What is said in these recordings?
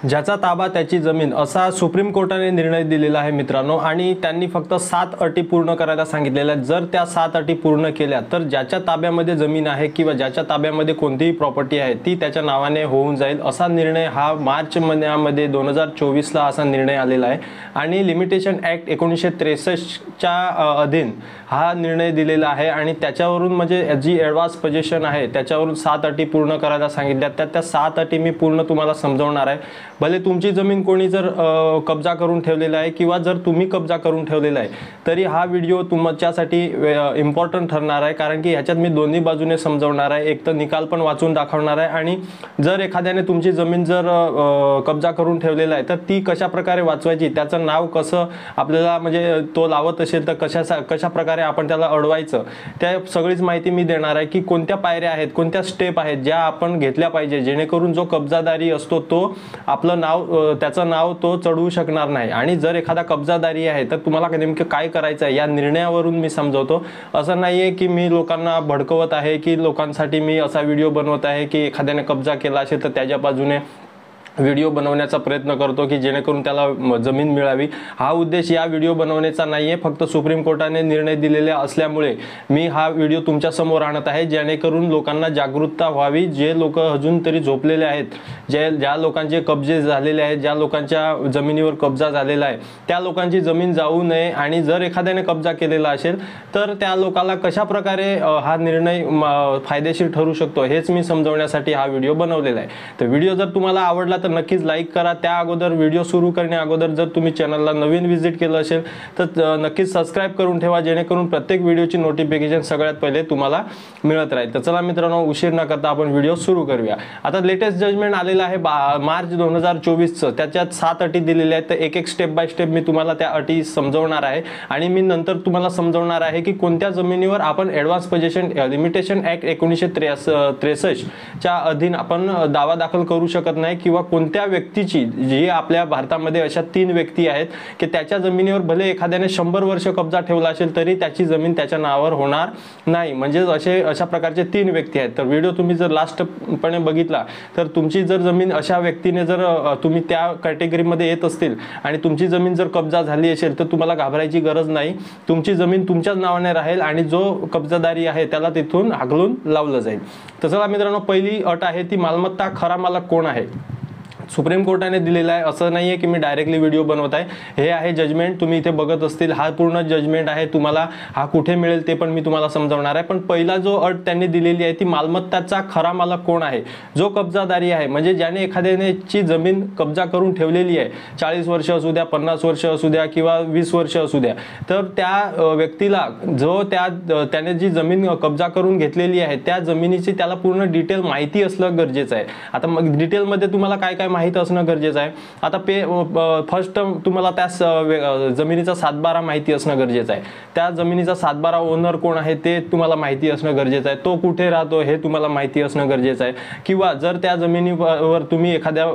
ज्याचा ताबा त्याची जमीन असा सुप्रीम कोर्टाने निर्णय दिलेला आहे मित्रांनो। आणि त्यांनी फक्त 7 अटी पूर्ण करायला सांगितलेल्या आहेत। जर त्या 7 अटी पूर्ण केल्या तर ज्याच्या ताब्यामध्ये जमीन आहे किंवा ज्याच्या ताब्यामध्ये कोणतीही प्रॉपर्टी आहे ती त्याच्या नावाने होऊन जाईल, असा निर्णय हा मार्च महिन्यामध्ये 2024 ला असा निर्णय आलेला आहे। आणि लिमिटेशन ॲक्ट 1963 च्या अधीन हा निर्णय दिलेला आहे। आणि त्याच्यावरून म्हणजे जी ॲडव्हान्स पोझिशन आहे त्याच्यावरून 7 अटी पूर्ण करायला सांगितल्या। त्या 7 अटी मी पूर्ण तुम्हाला समजावणार आहे। भले तुमची जमीन कोणी जर कब्जा करून ठेवलेला आहे किंवा जर तुम्ही कब्जा करून ठेवलेला आहे तरी हा व्हिडिओ तुमच्यासाठी इम्पॉर्टंट ठरणार आहे, कारण की ह्याच्यात मी दोन्ही बाजूने समजावणार आहे। एक तर निकाल पण वाचून दाखवणार आहे आणि जर एखाद्याने तुमची जमीन जर कब्जा करून ठेवलेला आहे तर ती कशा प्रकारे वाचवायची, त्याचं नाव कसं आपल्याला म्हणजे तो लावत असेल तर कशा प्रकारे आपण त्याला अडवायचं, त्या सगळीच माहिती मी देणार आहे। की कोणत्या पायऱ्या आहेत, कोणत्या स्टेप आहेत ज्या आपण घेतल्या पाहिजे जेणेकरून जो कब्जादारी असतो तो आपलं नाव त्याचं नाव तो चढवू शकणार नाही। आणि जर एखादा कब्जादारी आहे तर तुम्हाला नेमकं काय करायचं आहे या निर्णयावरून मी समजावतो। असं नाहीये की मी लोकांना भडकवत आहे की लोकांसाठी मी असा व्हिडिओ बनवत आहे की एखाद्याने कब्जा केला असेल तर त्याच्या बाजूने व्हिडिओ बनवण्याचा प्रयत्न करतो की जेणेकरून त्याला जमीन मिळावी। हा उद्देश या व्हिडिओ बनवण्याचा नाहीये, फक्त सुप्रीम कोर्टाने निर्णय दिलेले असल्यामुळे मी हा व्हिडिओ तुमच्या समोर आणत आहे जेणेकरून लोकांना जागरूकता व्हावी। जे लोक अजून तरी झोपलेले आहेत, ज्या लोकांचे कब्जे झालेले आहेत, ज्या लोकांच्या जमिनीवर कब्जा झालेला आहे त्या लोकांची जमीन जाऊ नये। आणि जर एखाद्याने कब्जा केलेला असेल तर त्या लोकांना कशा प्रकारे हा निर्णय फायदेशीर ठरू शकतो हेच मी समजवण्यासाठी हा व्हिडिओ बनवलेला आहे। तर व्हिडिओ जर तुम्हाला आवडला तर नक्कीच लाईक करा। त्या अगोदर व्हिडिओ सुरू करण्या अगोदर जर तुम्ही चॅनलला नवीन विजिट केलं असेल तर नक्कीच सबस्क्राइब करून ठेवा जेणेकरून प्रत्येक व्हिडिओची नोटिफिकेशन सगळ्यात पहिले तुम्हाला मिळत राहील। तर चला मित्रांनो, उशीर न करता आपण व्हिडिओ सुरू करूया। आता लेटेस्ट जजमेंट आलेला आहे मार्च 2024चं, त्याच्यात 7 अटी दिलेल्या आहेत। तर एक स्टेप बाय स्टेप मी तुम्हाला त्या अटी समजावणार आहे आणि मी नंतर तुम्हाला समजावणार आहे की कोणत्या जमिनीवर आपण ॲडव्हान्स पोझिशन लिमिटेशन ॲक्ट 1963 च्या अधीन आपण दावा दाखल करू शकत नाही किंवा कोणत्या व्यक्तीची, जी आपल्या भारतामध्ये अशा 3 व्यक्ती आहेत की त्याच्या जमिनीवर भले एखाद्याने 100 वर्ष कब्जा ठेवला असेल तरी त्याची जमीन त्याच्या नावावर होणार नाही। म्हणजे अशा प्रकारचे 3 व्यक्ती आहेत। तर व्हिडिओ तुम्ही जर लास्टपणे बघितला तर तुमची जर जमीन अशा व्यक्तीने जर तुम्ही त्या कॅटेगरीमध्ये येत असतील आणि तुमची जमीन जर कब्जा झाली असेल तर तुम्हाला घाबरायची गरज नाही। तुमची जमीन तुमच्याच नावाने राहील आणि जो कब्जादारी आहे त्याला तिथून हाकलून लावलं जाईल। तर चला मित्रांनो, पहिली अट आहे ती मालमत्ता खरा मालक कोण आहे सुप्रीम कोर्टाने दिलेला आहे। असं नाहीये की मी डायरेक्टली व्हिडिओ बनवत आहे, हे आहे जजमेंट। तुम्ही इथे बघत असतील हा पूर्ण जजमेंट आहे। तुम्हाला हा कुठे मिळेल ते पण मी तुम्हाला समजावणार आहे। पण पहिला जो अट त्यांनी दिलेली आहे ती मालमत्ताचा खरा मालक कोण आहे, जो कब्जादारी आहे, म्हणजे ज्याने एखाद्याची जमीन कब्जा करून ठेवलेली आहे, 40 वर्ष असू द्या, 50 वर्ष असू द्या किंवा 20 वर्ष असू द्या, तर त्या व्यक्तीला जो त्याने जी जमीन कब्जा करून घेतलेली आहे त्या जमिनीची त्याला पूर्ण डिटेल माहिती असणं गरजेचं आहे। आता मग डिटेलमध्ये तुम्हाला काय काय माहिती असणं गरजेचं आहे। आता फर्स्ट तुम्हाला त्या जमिनीचा 7/12 माहिती असणं गरजेचं आहे। त्या जमिनीचा 7/12 ओनर कोण आहे ते तुम्हाला माहिती असणं गरजेचं आहे। तो कुठे राहतो हे तुम्हाला माहिती असणं गरजेचं आहे। किंवा जर त्या जमिनीवर तुम्ही एखाद्या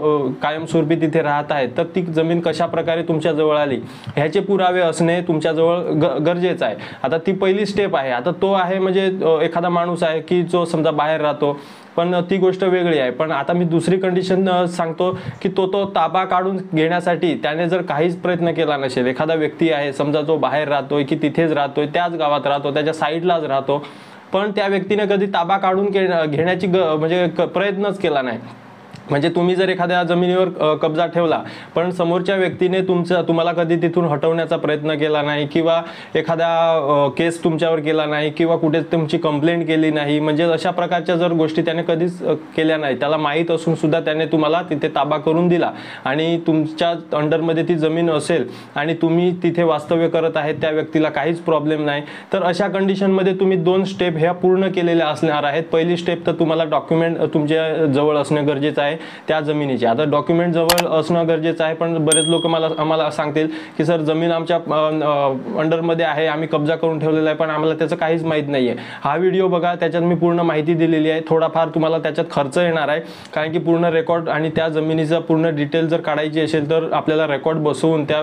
कायमस्वरूपी तिथे राहत आहे तर ती जमीन कशा प्रकारे तुमच्या जवळ आली ह्याचे पुरावे असणे तुमच्या जवळ गरजेचं आहे। आता ती पहिली स्टेप आहे। आता तो आहे म्हणजे एखादा माणूस आहे की जो समजा बाहेर राहतो, पण ती गोष्ट वेगळी आहे। पण आता मी दुसरी कंडिशन सांगतो की तो ताबा काढून घेण्यासाठी त्याने जर काहीच प्रयत्न केला नसेल, एखादा व्यक्ती आहे समजा जो बाहेर राहतोय की तिथेच राहतोय, त्याच गावात राहतो, त्याच्या साईडलाच राहतो, पण त्या व्यक्तीने कधी ताबा काढून घेण्याची म्हणजे प्रयत्नच केला नाही। म्हणजे तुम्ही जर एखाद्या जमिनीवर कब्जा ठेवला पण समोरच्या व्यक्तीने तुम्हाला कधी तिथून हटवण्याचा प्रयत्न केला नाही किंवा एखादा केस तुमच्यावर केला नाही किंवा कुठे तुमची कंप्लेंट केली नाही, म्हणजे अशा प्रकारच्या जर गोष्टी त्याने कधीच केल्या नाही, त्याला माहीत असून सुद्धा त्याने तुम्हाला तिथे ताबा करून दिला आणि तुमच्या अंडरमध्ये ती जमीन असेल आणि तुम्ही तिथे वास्तव्य करत आहेत, त्या व्यक्तीला काहीच प्रॉब्लेम नाही, तर अशा कंडिशनमध्ये तुम्ही 2 स्टेप ह्या पूर्ण केलेल्या असणार आहेत। पहिली स्टेप तर तुम्हाला डॉक्युमेंट तुमच्या जवळ असणं गरजेचं आहे त्या जमिनीचे। आता डॉक्युमेंट जवळ असणं गरजेचं आहे, पण बरेच लोक आम्हाला सांगतील की सर जमीन आमच्या अंडरमध्ये आहे, आम्ही कब्जा करून ठेवलेला आहे पण आम्हाला त्याचं काहीच माहीत नाहीये। हा व्हिडिओ बघा, त्याच्यात मी पूर्ण माहिती दिलेली आहे। थोडाफार तुम्हाला त्याच्यात खर्च येणार आहे, कारण की पूर्ण रेकॉर्ड आणि त्या जमिनीचा पूर्ण डिटेल जर काढायची असेल तर आपल्याला रेकॉर्ड बसवून त्या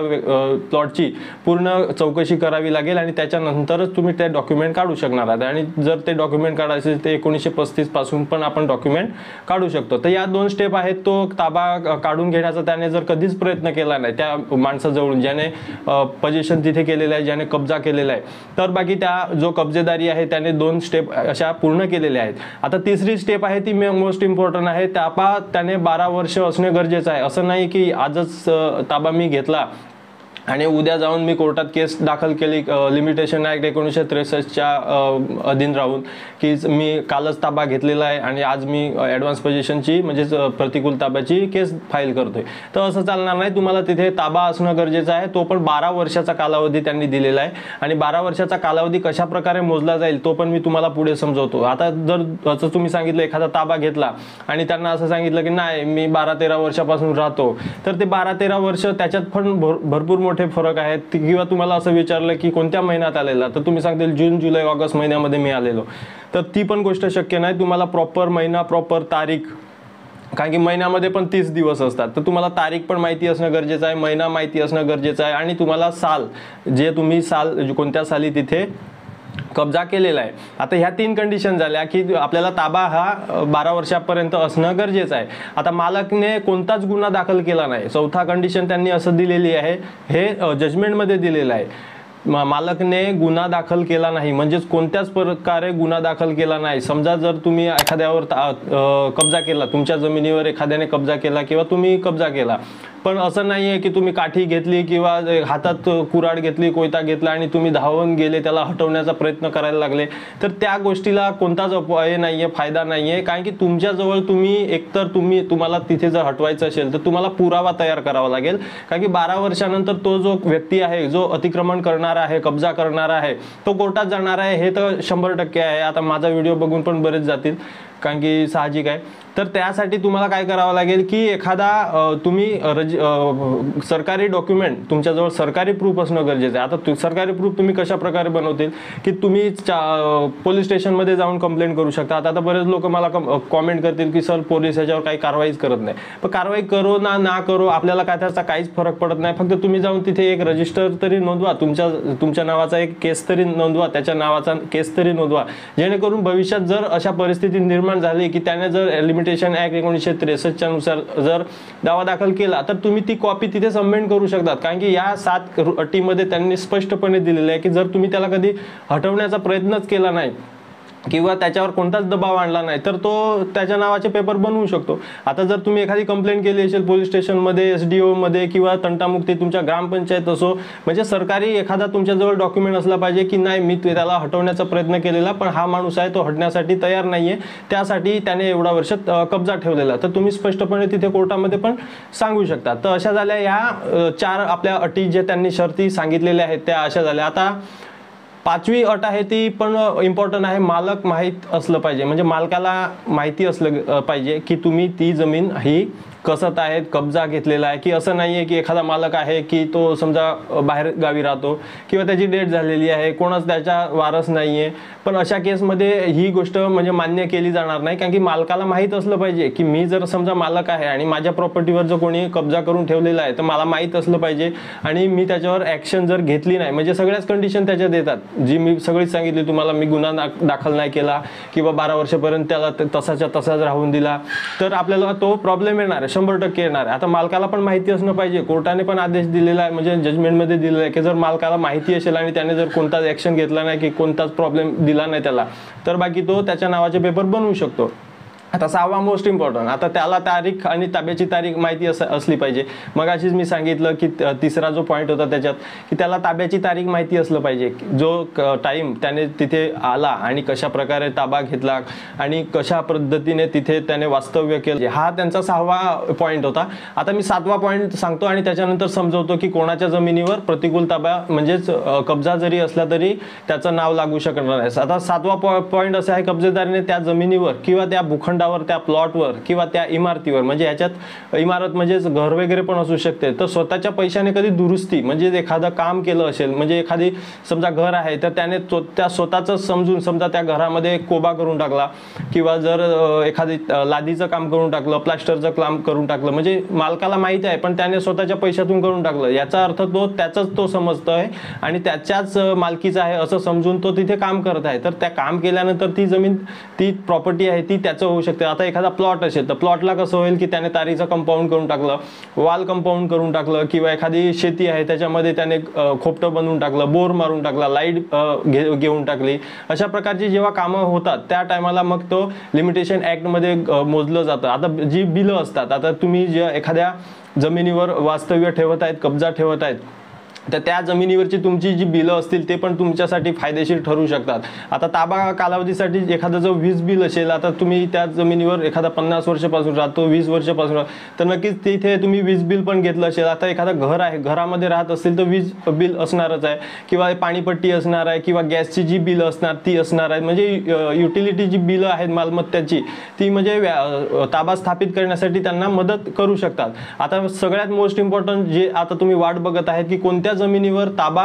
प्लॉटची पूर्ण चौकशी करावी लागेल आणि त्याच्यानंतरच तुम्ही ते डॉक्युमेंट काढू शकणार आहात। आणि जर ते डॉक्युमेंट काढायचे ते 1935 पासून पण आपण डॉक्युमेंट काढू शकतो। तर या 2 स्टेप आहे तो ताबा काढून घेण्याचा त्याने जर कधीच प्रयत्न केला नाही त्या माणसाजवळून ज्याने पोझिशन तिथे केलेलं आहे, ज्याने कब्जा केलेला आहे, तर बाकी त्या जो कब्जेदारी आहे त्याने 2 स्टेप अशा पूर्ण केलेल्या आहेत. आता तिसरी स्टेप आहे ती मोस्ट इम्पॉर्टंट आहे. ताबा त्याने 12 वर्ष असणे गरजेचं आहे. असं नाही की आजच ताबा मी घेतला आणि उद्या जाऊन मी कोर्टात केस दाखल केली लिमिटेशन ॲक्ट 1963च्या अधीन राहून की मी कालच ताबा घेतलेला आहे आणि आज मी ॲडव्हान्स पोझिशनची म्हणजेच प्रतिकूल ताब्याची केस फाईल करतोय. तर असं चालणार नाही. तुम्हाला तिथे ताबा असणं गरजेचं आहे. तो पण 12 वर्षाचा कालावधी त्यांनी दिलेला आहे आणि 12 वर्षाचा कालावधी कशा प्रकारे मोजला जाईल तो पण मी तुम्हाला पुढे समजवतो. आता जर असं तुम्ही सांगितलं एखादा ताबा घेतला आणि त्यांना असं सांगितलं की नाही मी 12-13 वर्षापासून राहतो, तर ते 12-13 वर्ष त्याच्यात पण भरपूर मोठे फरक आहेत. किंवा तुम्हाला असं विचारलं की कोणत्या महिन्यात आलेला, तर तुम्ही सांगतील जून, जुलै, ऑगस्ट महिन्यामध्ये मी आलेलो, तर ती पण गोष्ट शक्य नाही. तुम्हाला प्रॉपर महिना, प्रॉपर तारीख, कारण की महिन्यामध्ये पण 30 दिवस असतात, तर तुम्हाला तारीख पण माहिती असणं गरजेचं आहे, महिना माहिती असणं गरजेचं आहे आणि तुम्हाला साल, जे तुम्ही साल कोणत्या साली तिथे कब्जा केलेला आहे. आता ह्या 3 कंडिशन झाल्या की आपल्याला ताबा हा 12 वर्षापर्यंत असणं गरजेचं आहे. आता मालकने कोणताच गुन्हा दाखल केला नाही. 4था कंडिशन त्यांनी असं दिलेली आहे, हे जजमेंटमध्ये दिलेलं आहे. मालकने गुन्हा दाखल केला नाही म्हणजेच कोणत्याच प्रकारे गुन्हा दाखल केला नाही. समजा जर तुम्ही एखाद्यावर कब्जा केला, तुमच्या जमिनीवर एखाद्याने कब्जा केला किंवा तुम्ही कब्जा केला, पण असं नाही आहे की तुम्ही काठी घेतली किंवा हातात कुऱ्हाड घेतली, कोयता घेतला आणि तुम्ही धावून गेले, त्याला हटवण्याचा प्रयत्न करायला लागले, तर त्या गोष्टीला कोणताच हे नाही आहे, फायदा नाही आहे. कारण की तुमच्याजवळ तुम्ही एकतर तुम्हाला तिथे जर हटवायचं असेल तर तुम्हाला पुरावा तयार करावा लागेल. कारण की 12 वर्षानंतर तो जो व्यक्ती आहे, जो अतिक्रमण करणार आहे, कब्जा करणार आहे, तो कोर्टात जाणार आहे, हे तर 100% आहे. आता माझा व्हिडिओ बघून पण बरेच जातील, कारण की साहजिक आहे. तर त्यासाठी तुम्हाला काय करावं लागेल की एखादा तुम्ही सरकारी डॉक्युमेंट, तुमच्याजवळ सरकारी प्रूफ असणं गरजेचं आहे. आता सरकारी प्रूफ तुम्ही कशा प्रकारे बनवतील की तुम्ही पोलीस स्टेशनमध्ये जाऊन कंप्लेंट करू शकता. आता बरेच लोक मला कॉमेंट करतील की सर पोलीस याच्यावर काही कारवाईच करत नाही. पण कारवाई करो ना करो आपल्याला काय त्याचा काहीच फरक पडत नाही. फक्त तुम्ही जाऊन तिथे एक रजिस्टर तरी नोंदवा, तुमच्या नावाचा एक केस तरी नोंदवा, त्याच्या नावाचा केस तरी नोंदवा, जेणेकरून भविष्यात जर अशा परिस्थिती निर्माण झाली की त्याने जर लिमिटेशन ॲक्ट 1963च्या नुसार जर दावा दाखल केला तर तुम्ही ती कॉपी तिथे सबमिट करू शकतात. कारण की या 7 अटीमध्ये त्यांनी स्पष्टपणे दिलेलं आहे की जर तुम्ही त्याला कधी हटवण्याचा प्रयत्नच केला नाही किंवा त्याच्यावर कोणताच दबाव आणला नाही तर तो त्याच्या नावाचे पेपर बनवू शकतो. आता जर तुम्ही एखादी कंप्लेंट केली असेल पोलीस स्टेशनमध्ये, SDO मध्ये किंवा तंटामुक्ती तुमच्या ग्रामपंचायत असो, म्हणजे सरकारी एखादा तुमच्याजवळ डॉक्युमेंट असला पाहिजे की नाही मी त्याला हटवण्याचा प्रयत्न केलेला पण हा माणूस आहे तो हटण्यासाठी तयार नाहीये, त्यासाठी त्याने एवढा वर्ष कब्जा ठेवलेला, तर तुम्ही स्पष्टपणे तिथे कोर्टामध्ये पण सांगू शकता. तर अशा झाल्या या 4 आपल्या अटी जे त्यांनी शर्ती सांगितलेल्या आहेत त्या अशा झाल्या. आता 5वी अट आहे ती पण इम्पॉर्टंट आहे, मालक माहीत असलं पाहिजे. म्हणजे मालकाला माहिती असलं पाहिजे की तुम्ही ती जमीन ही कसत आहेत, कब्जा घेतलेला आहे. की असं नाही आहे की एखादा मालक आहे की तो समजा बाहेर गावी राहतो किंवा त्याची डेथ झालेली आहे, कोणाच त्याच्या वारस नाही आहे, पण अशा केसमध्ये ही गोष्ट म्हणजे मान्य केली जाणार नाही. कारण की मालकाला माहीत असलं पाहिजे की मी जर समजा मालक आहे आणि माझ्या प्रॉपर्टीवर जर कोणी कब्जा करून ठेवलेला आहे तर मला माहीत असलं पाहिजे आणि मी त्याच्यावर ॲक्शन जर घेतली नाही, म्हणजे सगळ्याच कंडिशन त्याच्यात येतात जी मी सगळीच सांगितली तुम्हाला, मी गुन्हा दाखल नाही केला किंवा 12 वर्षापर्यंत त्याला तसाच्या तसाच राहून दिला, तर आपल्याला तो प्रॉब्लेम येणार आहे, 100% येणार आहे. आता मालकाला पण माहिती असणं पाहिजे, कोर्टाने पण आदेश दिलेला आहे, म्हणजे जजमेंटमध्ये दिलेला आहे की जर मालकाला माहिती असेल आणि त्याने जर कोणताच ॲक्शन घेतला नाही की कोणताच प्रॉब्लेम दिला नाही त्याला, तर बाकी तो त्याच्या नावाचे पेपर बनवू शकतो. आता 6वा मोस्ट इम्पॉर्टंट, आता त्याला तारीख आणि ताब्याची तारीख माहिती असली पाहिजे. मग अशीच मी सांगितलं की तिसरा जो पॉईंट होता त्याच्यात की त्याला ताब्याची तारीख माहिती असलं पाहिजे, जो टाईम त्याने तिथे आला आणि कशा प्रकारे ताबा घेतला आणि कशा पद्धतीने तिथे त्याने वास्तव्य केलं, हा त्यांचा 6वा पॉईंट होता. आता मी 7वा पॉईंट सांगतो आणि त्याच्यानंतर समजवतो की कोणाच्या जमिनीवर प्रतिकूल ताबा म्हणजेच कब्जा जरी असला तरी त्याचं नाव लागू शकणार नाही. आता 7वा पॉईंट असा आहे, कब्जेदाराने त्या जमिनीवर किंवा त्या भूखंड त्या प्लॉटवर किंवा त्या इमारतीवर, म्हणजे याच्यात इमारत म्हणजेच घर वगैरे पण असू शकते, तर स्वतःच्या पैशाने कधी दुरुस्ती म्हणजे एखादं काम केलं असेल, म्हणजे एखादी समजा घर आहे तर त्याने त्या स्वतःच समजून समजा त्या घरामध्ये कोबा करून टाकला किंवा जर एखादी लादीचं काम करून टाकलं, प्लास्टरचं काम करून टाकलं, म्हणजे मालकाला माहिती आहे पण त्याने स्वतःच्या पैशातून करून टाकलं, याचा अर्थ तो त्याचाच तो समजतोय आणि त्याच्याच मालकीचा आहे असं समजून तो तिथे काम करत आहे. तर त्या काम केल्यानंतर ती जमीन, ती प्रॉपर्टी आहे ती त्याचं होऊ शकते. शकते. आता एखादा प्लॉट असेल तर प्लॉटला कसं होईल की त्याने तारीचं कंपाऊंड करून टाकलं, वाल कंपाऊंड करून टाकलं, किंवा एखादी शेती आहे त्याच्यामध्ये त्याने खोपटं बनवून टाकलं, बोर मारून टाकला, लाईट घेऊन टाकली. अशा प्रकारची जेव्हा कामं होतात त्या टायमाला मग तो लिमिटेशन ॲक्टमध्ये मोजलं जातं. आता जी बिलं असतात, आता तुम्ही ज्या एखाद्या जमिनीवर वास्तव्य ठेवत आहेत, कब्जा ठेवत आहेत, तर त्या जमिनीवरची तुमची जी बिलं असतील ते पण तुमच्यासाठी फायदेशीर ठरू शकतात. आता ताबा कालावधीसाठी एखादं जर वीज बिल असेल, आता तुम्ही त्या जमिनीवर एखादा 50 वर्षापासून राहतो, 20 वर्षापासून राहतो, तर नक्कीच तिथे तुम्ही वीज बिल पण घेतलं असेल. आता एखादं घर आहे, घरामध्ये राहत असेल तर वीज बिल असणारच आहे, किंवा पाणीपट्टी असणार आहे, किंवा गॅसची जी बिलं असणार ती असणार आहे. म्हणजे युटिलिटी जी बिलं आहेत मालमत्त्याची ती म्हणजे ताबा स्थापित करण्यासाठी त्यांना मदत करू शकतात. आता सगळ्यात मोस्ट इम्पॉर्टंट जे आता तुम्ही वाट बघत आहेत की कोणत्या जमिनीवर ताबा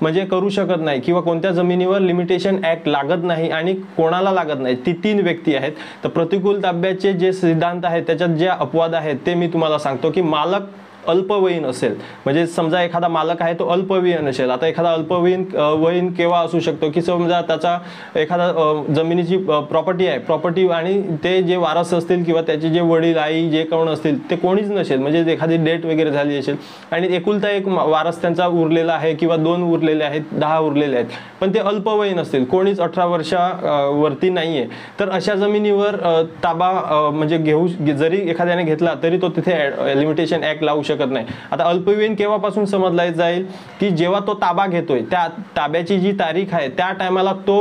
म्हणजे करू शकत नाही, किंवा कोणत्या जमिनीवर लिमिटेशन ॲक्ट लागत नाही आणि कोणाला लागत नाही, ती 3 व्यक्ती आहेत. तर प्रतिकूल ताब्याचे जे सिद्धांत आहेत त्याच्यात जे अपवाद आहेत ते मी तुम्हाला सांगतो की मालक अल्पवयीन असेल, म्हणजे समजा एखादा मालक आहे तो अल्पवयीन असेल. आता एखादा अल्पवयीन केव्हा असू शकतो की समजा त्याचा एखादा जमिनीची प्रॉपर्टी आहे, प्रॉपर्टी आणि ते जे वारस असतील किंवा त्याचे जे वडील आई जे कोण असतील ते कोणीच नसेल, म्हणजे एखादी डेट वगैरे झाली असेल आणि एकुलता एक वारस त्यांचा उरलेला आहे किंवा 2 उरलेले आहेत, 10 उरलेले आहेत, पण ते अल्पवयीन असतील, कोणीच 18 वर्षावरती नाही आहे, तर अशा जमिनीवर ताबा म्हणजे जरी एखाद्याने घेतला तरी तो तिथे लिमिटेशन ॲक्ट लावू शकतो नाही. आता अल्पवयीन केव्हापासून समजला जाईल की जेव्हा तो ताबा घेतोय, त्या ताब्याची जी तारीख आहे त्या टायमाला तो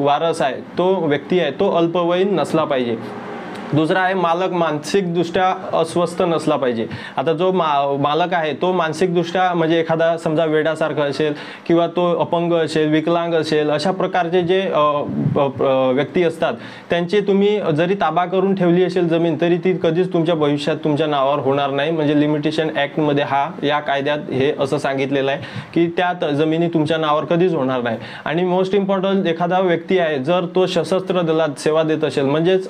वारस आहे, तो व्यक्ती आहे, तो अल्पवयीन नसला पाहिजे. दुसरा आहे मालक मानसिकदृष्ट्या अस्वस्थ नसला पाहिजे. आता जो मालक आहे तो मानसिकदृष्ट्या म्हणजे एखादा समजा वेडासारखा असेल, किंवा तो अपंग असेल, विकलांग असेल, अशा प्रकारचे जे व्यक्ती असतात त्यांचे तुम्ही जरी ताबा करून ठेवली असेल जमीन तरी ती कधीच तुमच्या भविष्यात तुमच्या नावावर होणार नाही. म्हणजे लिमिटेशन ॲक्टमध्ये या कायद्यात हे असं सांगितलेलं आहे की त्या जमिनी तुमच्या नावावर कधीच होणार नाही. आणि मोस्ट इम्पॉर्टंट एखादा व्यक्ती आहे जर तो सशस्त्र दलात सेवा देत असेल, म्हणजेच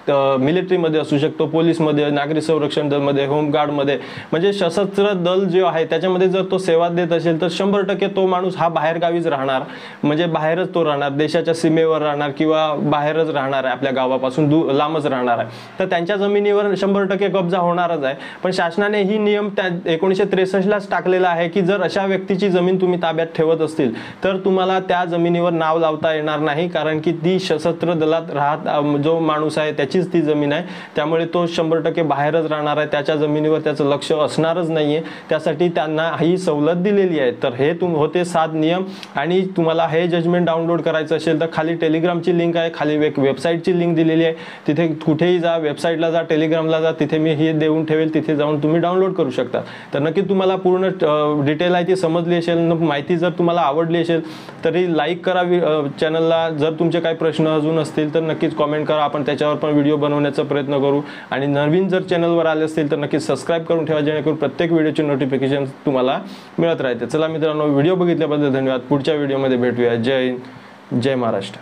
मिलिटरीमध्ये असू शकतो, पोलीसमध्ये, नागरी संरक्षण दलमध्ये, होमगार्डमध्ये, म्हणजे सशस्त्र दल जे आहे त्याच्यामध्ये जर तो सेवा देत असेल तर 100% तो माणूस हा बाहेरगावीच राहणार, म्हणजे बाहेरच तो राहणार, देशाच्या सीमेवर राहणार किंवा बाहेरच राहणार आहे, आपल्या गावापासून लांबच राहणार आहे. तर त्यांच्या जमिनीवर 100% कब्जा होणारच आहे. पण शासनाने ही नियम 1963लाच टाकलेला आहे की जर अशा व्यक्तीची जमीन तुम्ही ताब्यात ठेवत असतील तर तुम्हाला त्या जमिनीवर नाव लावता येणार नाही, कारण की ती सशस्त्र दलात राहत जो माणूस आहे त्याचीच ती जमीन आहे, त्यामुळे तो 100% बाहेरच राहणार आहे, त्याच्या जमिनीवर त्याचं लक्ष असणारच नाहीये. त्यासाठी त्यांना ही सवलत दिलेली आहे. तर हे होते 7 नियम. आणि तुम्हाला हे जजमेंट डाउनलोड करायचं असेल तर खाली टेलिग्रामची लिंक आहे, खाली एक वेबसाईटची लिंक दिलेली आहे, तिथे कुठेही जा, वेबसाईटला जा, टेलिग्रामला जा, तिथे मी हे देऊन ठेवेल, तिथे जाऊन तुम्ही डाउनलोड करू शकता. तर नक्की तुम्हाला पूर्ण डिटेल आहे ती समजली असेल, माहिती जर तुम्हाला आवडली असेल तरी लाईक करा चॅनलला. जर तुमचे काही प्रश्न अजून असतील तर नक्कीच कॉमेंट करा, आपण त्याच्यावर पण व्हिडिओ बनवण्याचा प्रयत्न करू. आणि नवीन जर चॅनलवर आले असतील तर नक्कीच सबस्क्राईब करून ठेवा, जेणेकरून प्रत्येक व्हिडिओची नोटिफिकेशन तुम्हाला मिळत राहते. चला मित्रांनो, व्हिडिओ बघितल्याबद्दल धन्यवाद. पुढच्या व्हिडिओमध्ये भेटूया. जय हिंद, जय महाराष्ट्र.